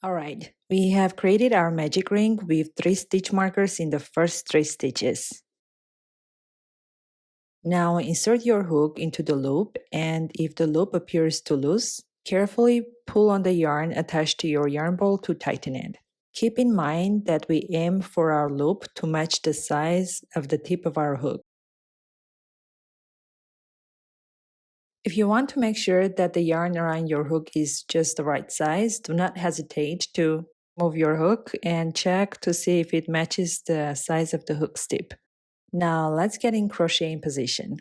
Alright, we have created our magic ring with 3 stitch markers in the first 3 stitches. Now insert your hook into the loop, and if the loop appears too loose, carefully pull on the yarn attached to your yarn ball to tighten it. Keep in mind that we aim for our loop to match the size of the tip of our hook. If you want to make sure that the yarn around your hook is just the right size, do not hesitate to move your hook and check to see if it matches the size of the hook's tip. Now let's get in crocheting position.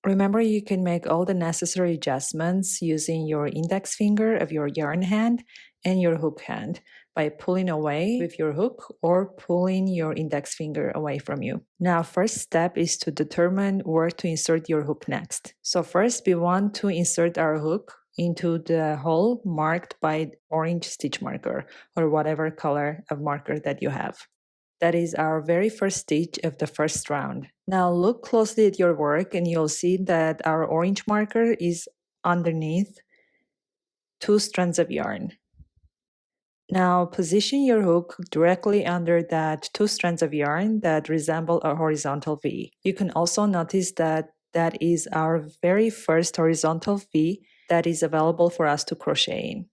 Remember, you can make all the necessary adjustments using your index finger of your yarn hand and your hook hand by pulling away with your hook or pulling your index finger away from you. Now, first step is to determine where to insert your hook next. So first, we want to insert our hook into the hole marked by orange stitch marker or whatever color of marker that you have. That is our very first stitch of the first round. Now look closely at your work and you'll see that our orange marker is underneath 2 strands of yarn. Now position your hook directly under that 2 strands of yarn that resemble a horizontal V. You can also notice that that is our very first horizontal V that is available for us to crochet in.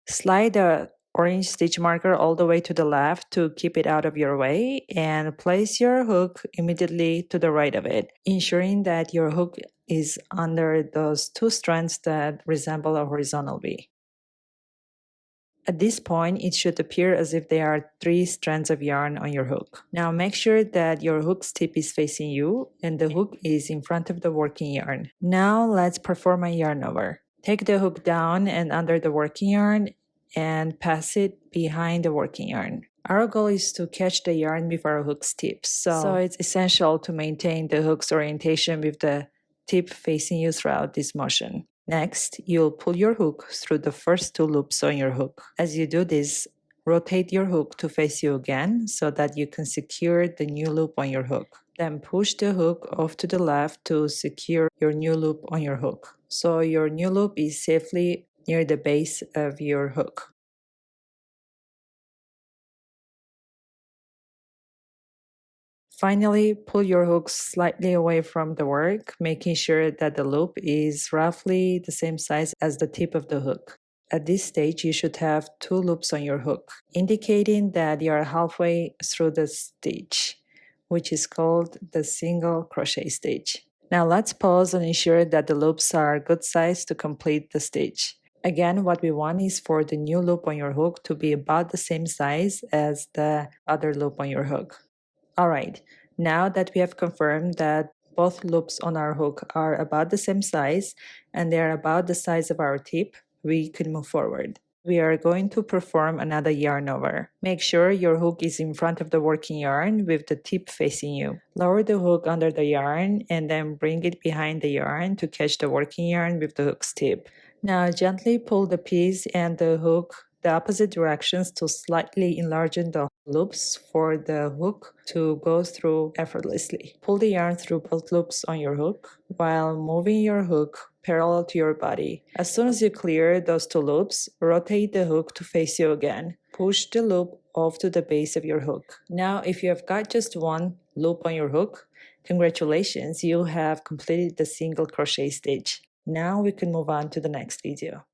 Slide the orange stitch marker all the way to the left to keep it out of your way, and place your hook immediately to the right of it, ensuring that your hook is under those 2 strands that resemble a horizontal V. At this point, it should appear as if there are 3 strands of yarn on your hook. Now make sure that your hook's tip is facing you and the hook is in front of the working yarn. Now let's perform a yarn over. Take the hook down and under the working yarn and pass it behind the working yarn. Our goal is to catch the yarn with our hook's tips, so it's essential to maintain the hook's orientation with the tip facing you throughout this motion. Next, you'll pull your hook through the first 2 loops on your hook. As you do this, rotate your hook to face you again so that you can secure the new loop on your hook. Then push the hook off to the left to secure your new loop on your hook, so your new loop is safely near the base of your hook. Finally, pull your hook slightly away from the work, making sure that the loop is roughly the same size as the tip of the hook. At this stage, you should have 2 loops on your hook, indicating that you are halfway through the stitch, which is called the single crochet stitch. Now let's pause and ensure that the loops are good size to complete the stitch. Again, what we want is for the new loop on your hook to be about the same size as the other loop on your hook. Alright, now that we have confirmed that both loops on our hook are about the same size and they are about the size of our tip, we can move forward. We are going to perform another yarn over. Make sure your hook is in front of the working yarn with the tip facing you. Lower the hook under the yarn and then bring it behind the yarn to catch the working yarn with the hook's tip. Now gently pull the piece and the hook the opposite directions to slightly enlarge the loops for the hook to go through effortlessly. Pull the yarn through both loops on your hook while moving your hook parallel to your body. As soon as you clear those 2 loops, rotate the hook to face you again. Push the loop off to the base of your hook. Now, if you have got just 1 loop on your hook, congratulations, you have completed the single crochet stitch. Now we can move on to the next video.